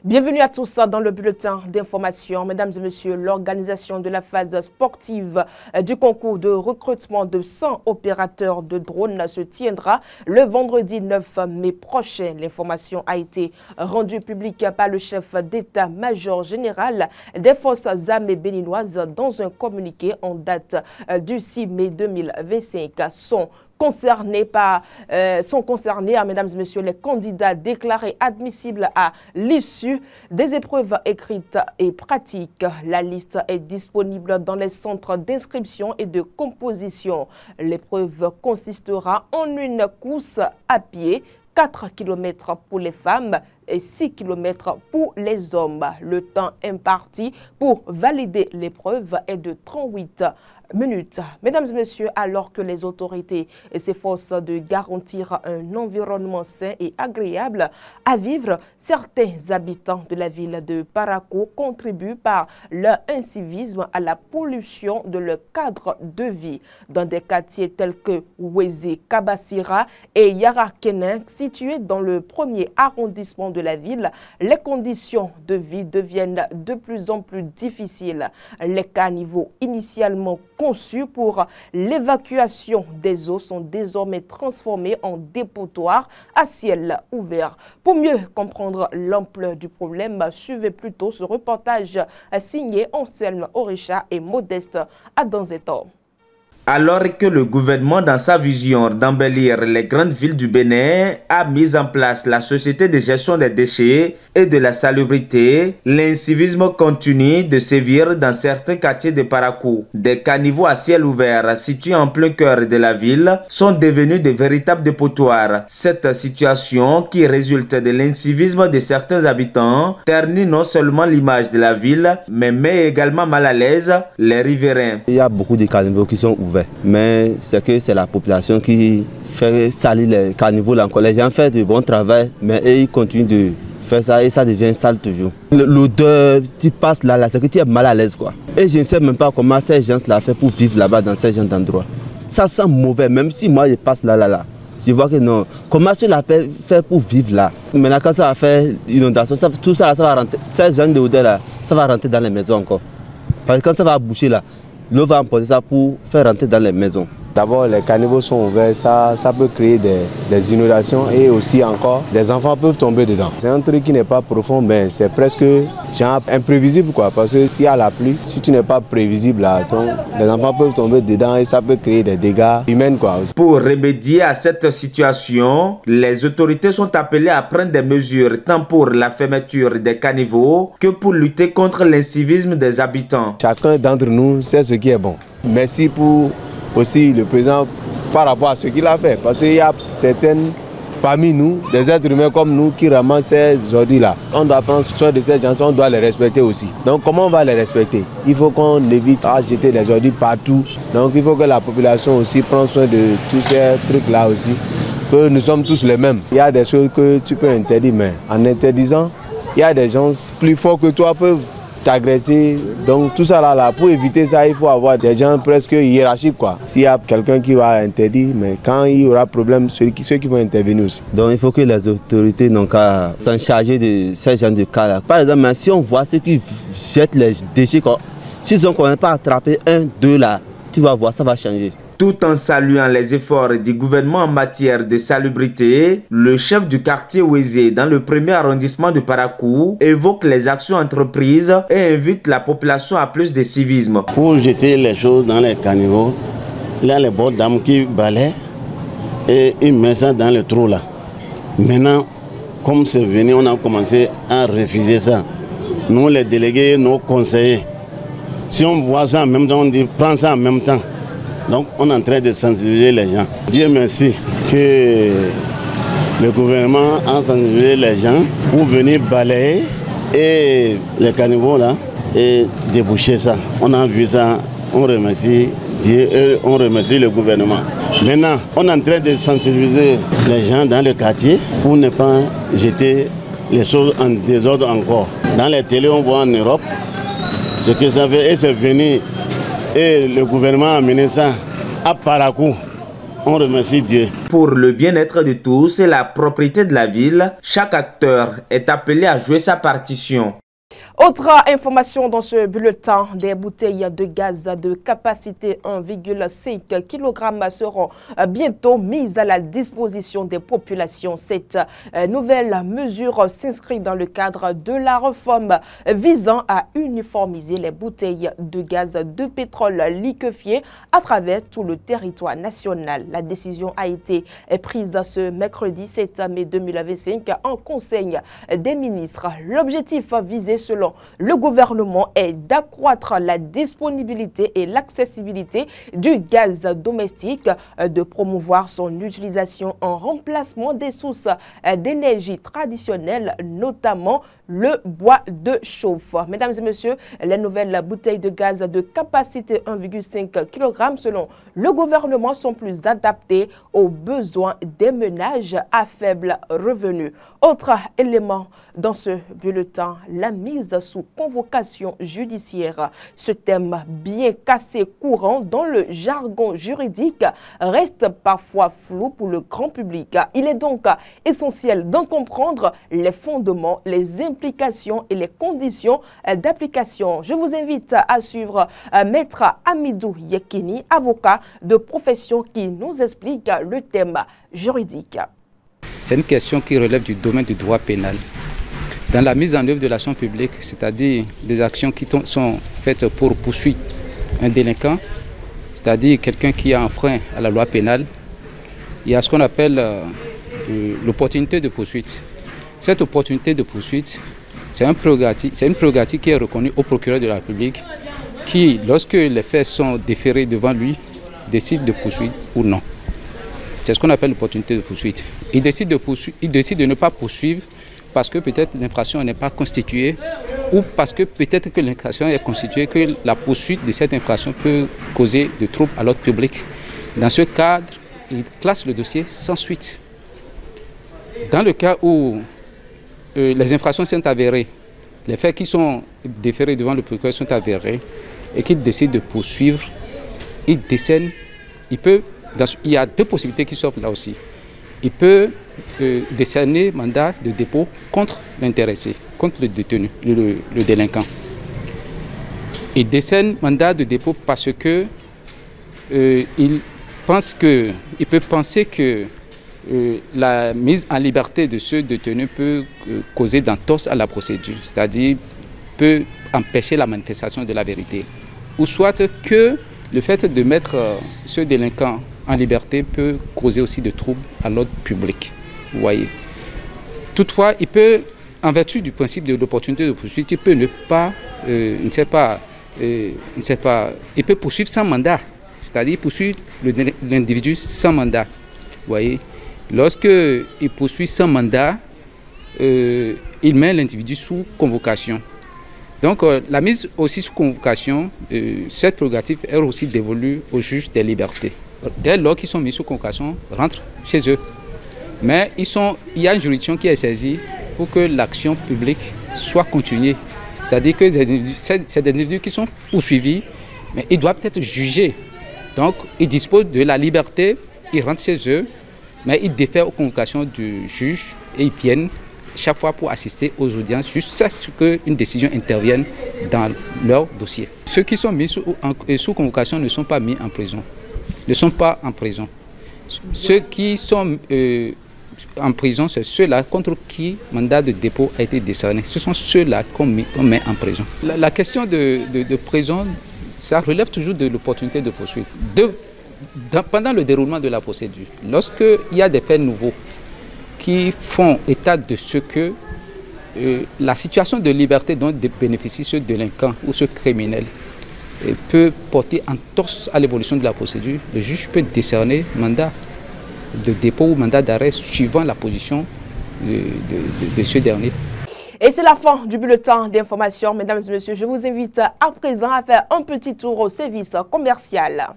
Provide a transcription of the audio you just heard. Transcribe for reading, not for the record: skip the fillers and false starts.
Bienvenue à tous dans le bulletin d'information. Mesdames et messieurs, l'organisation de la phase sportive du concours de recrutement de 100 opérateurs de drones se tiendra le vendredi 9 mai prochain. L'information a été rendue publique par le chef d'état-major général des forces armées béninoises dans un communiqué en date du 6 mai 2025. Sont concernés, mesdames et messieurs, les candidats déclarés admissibles à l'issue des épreuves écrites et pratiques. La liste est disponible dans les centres d'inscription et de composition. L'épreuve consistera en une course à pied, 4 km pour les femmes et 6 km pour les hommes. Le temps imparti pour valider l'épreuve est de 38 minutes. Mesdames et messieurs, alors que les autorités s'efforcent de garantir un environnement sain et agréable à vivre, certains habitants de la ville de Parakou contribuent par leur incivisme à la pollution de leur cadre de vie. Dans des quartiers tels que Wézé, Kabassira et Yarakenin, situés dans le premier arrondissement de la ville, les conditions de vie deviennent de plus en plus difficiles. Les caniveaux initialement conçus pour l'évacuation des eaux sont désormais transformés en dépotoirs à ciel ouvert. Pour mieux comprendre l'ampleur du problème, suivez plutôt ce reportage signé Anselme Orisha et Modeste Adanzetor. Alors que le gouvernement, dans sa vision d'embellir les grandes villes du Bénin, a mis en place la société de gestion des déchets et de la salubrité, l'incivisme continue de sévir dans certains quartiers de Parakou. Des caniveaux à ciel ouvert situés en plein cœur de la ville sont devenus de véritables dépotoirs. Cette situation, qui résulte de l'incivisme de certains habitants, ternit non seulement l'image de la ville, mais met également mal à l'aise les riverains. Il y a beaucoup de caniveaux qui sont ouverts. Mais c'est la population qui fait salir les caniveaux là encore. Les gens font du bon travail, mais eux, ils continuent de faire ça et ça devient sale toujours. L'odeur, tu passes là, c'est que tu es mal à l'aise quoi. Et je ne sais même pas comment ces gens là font pour vivre là-bas dans ces gens d'endroits. Ça sent mauvais, même si moi je passe là. Je vois que non. Comment cela fait pour vivre là? Maintenant quand ça va faire inondation, tout ça, ça va rentrer. Ces gens d'odeur là, ça va rentrer dans les maisons encore. Parce que quand ça va boucher là, l'eau va emporter ça pour faire rentrer dans les maisons. D'abord, les caniveaux sont ouverts, ça peut créer des inondations et aussi encore, des enfants peuvent tomber dedans. C'est un truc qui n'est pas profond, mais c'est presque genre imprévisible quoi. Parce que s'il y a la pluie, si tu n'es pas prévisible là, les enfants peuvent tomber dedans et ça peut créer des dégâts humains quoi. Pour remédier à cette situation, les autorités sont appelées à prendre des mesures tant pour la fermeture des caniveaux que pour lutter contre l'incivisme des habitants. Chacun d'entre nous sait ce qui est bon. Merci pour aussi le président par rapport à ce qu'il a fait. Parce qu'il y a certaines parmi nous, des êtres humains comme nous, qui ramassent ces ordures-là. On doit prendre soin de ces gens, on doit les respecter aussi. Donc comment on va les respecter? Il faut qu'on évite à jeter les ordures partout. Donc il faut que la population aussi prenne soin de tous ces trucs-là aussi. Que nous sommes tous les mêmes. Il y a des choses que tu peux interdire, mais en interdisant, il y a des gens plus forts que toi peuvent t'agresser. Donc tout ça là, pour éviter ça, il faut avoir des gens presque hiérarchiques quoi. S'il y a quelqu'un qui va interdire, mais quand il y aura problème, ceux qui vont intervenir aussi. Donc il faut que les autorités n'ont qu'à s'en charger de ces gens de cas là. Par exemple, si on voit ceux qui jettent les déchets, s'ils ont pas attrapé 1, 2 là, tu vas voir, ça va changer. Tout en saluant les efforts du gouvernement en matière de salubrité, le chef du quartier Wézé dans le premier arrondissement de Parakou évoque les actions entreprises et invite la population à plus de civisme. Pour jeter les choses dans les caniveaux, il y a les bonnes dames qui balaient et ils mettent ça dans le trou là. Maintenant, comme c'est venu, on a commencé à refuser ça. Nous les délégués, nos conseillers, si on voit ça en même temps, on dit prends ça en même temps. Donc on est en train de sensibiliser les gens. Dieu merci que le gouvernement a sensibilisé les gens pour venir balayer et les caniveaux là et déboucher ça. On a vu ça, on remercie Dieu et on remercie le gouvernement. Maintenant, on est en train de sensibiliser les gens dans le quartier pour ne pas jeter les choses en désordre encore. Dans les télés, on voit en Europe ce que ça fait et c'est venu. Et le gouvernement a mené ça à Parakou. On remercie Dieu. Pour le bien-être de tous et la propriété de la ville, chaque acteur est appelé à jouer sa partition. Autre information dans ce bulletin, des bouteilles de gaz de capacité 1,5 kg seront bientôt mises à la disposition des populations. Cette nouvelle mesure s'inscrit dans le cadre de la réforme visant à uniformiser les bouteilles de gaz de pétrole liquéfié à travers tout le territoire national. La décision a été prise ce mercredi 7 mai 2025 en Conseil des ministres. L'objectif visé selon le gouvernement est d'accroître la disponibilité et l'accessibilité du gaz domestique, de promouvoir son utilisation en remplacement des sources d'énergie traditionnelles, notamment le bois de chauffe. Mesdames et messieurs, les nouvelles bouteilles de gaz de capacité 1,5 kg selon le gouvernement sont plus adaptées aux besoins des ménages à faible revenu. Autre élément dans ce bulletin, la mise sous convocation judiciaire. Ce thème bien cassé courant dans le jargon juridique reste parfois flou pour le grand public. Il est donc essentiel d'en comprendre les fondements, les implications et les conditions d'application. Je vous invite à suivre Maître Amidou Yekini, avocat de profession, qui nous explique le thème juridique. C'est une question qui relève du domaine du droit pénal. Dans la mise en œuvre de l'action publique, c'est-à-dire des actions qui sont faites pour poursuivre un délinquant, c'est-à-dire quelqu'un qui a enfreint à la loi pénale, il y a ce qu'on appelle l'opportunité de poursuite. Cette opportunité de poursuite, c'est une prérogative qui est reconnue au procureur de la République qui, lorsque les faits sont déférés devant lui, décide de poursuivre ou non. C'est ce qu'on appelle l'opportunité de poursuite. Il décide de ne pas poursuivre parce que peut-être l'infraction n'est pas constituée ou parce que peut-être que l'infraction est constituée, que la poursuite de cette infraction peut causer de troubles à l'ordre public. Dans ce cadre, il classe le dossier sans suite. Dans le cas où les infractions sont avérées, les faits qui sont déférés devant le procureur sont avérés et qu'il décide de poursuivre, il décène, il y a deux possibilités qui s'offrent là aussi. Il peut décerner mandat de dépôt contre l'intéressé, contre le détenu, le délinquant. Il décerne mandat de dépôt parce que il peut penser que la mise en liberté de ce détenu peut causer d'entorse à la procédure, c'est-à-dire peut empêcher la manifestation de la vérité. Ou soit que le fait de mettre ce délinquant en liberté peut causer aussi de troubles à l'ordre public. Vous voyez. Toutefois, il peut, en vertu du principe de l'opportunité de poursuite, il peut il peut poursuivre sans mandat, c'est-à-dire poursuivre l'individu sans mandat. Vous voyez. Lorsqu'il poursuit sans mandat, il met l'individu sous convocation. Donc, la mise aussi sous convocation, cette prérogative est aussi dévolue au juge des libertés. Dès lors qu'ils sont mis sous convocation, rentrent chez eux. Mais il y a une juridiction qui est saisie pour que l'action publique soit continuée. C'est-à-dire que c'est des individus qui sont poursuivis, mais ils doivent être jugés. Donc, ils disposent de la liberté, ils rentrent chez eux, mais ils défèrent aux convocations du juge et ils viennent chaque fois pour assister aux audiences jusqu'à ce qu'une décision intervienne dans leur dossier. Ceux qui sont mis sous convocation ne sont pas mis en prison. Ne sont pas en prison. Ceux qui sont en prison, c'est ceux-là contre qui mandat de dépôt a été décerné. Ce sont ceux-là qu'on met en prison. La question de prison, ça relève toujours de l'opportunité de poursuite. Pendant le déroulement de la procédure, lorsqu'il y a des faits nouveaux qui font état de ce que la situation de liberté dont bénéficie ce délinquant ou ce criminel peut porter entorse à l'évolution de la procédure, le juge peut décerner mandat de dépôt ou mandat d'arrêt suivant la position de ce dernier. Et c'est la fin du bulletin d'information. Mesdames et messieurs, je vous invite à présent à faire un petit tour au service commercial.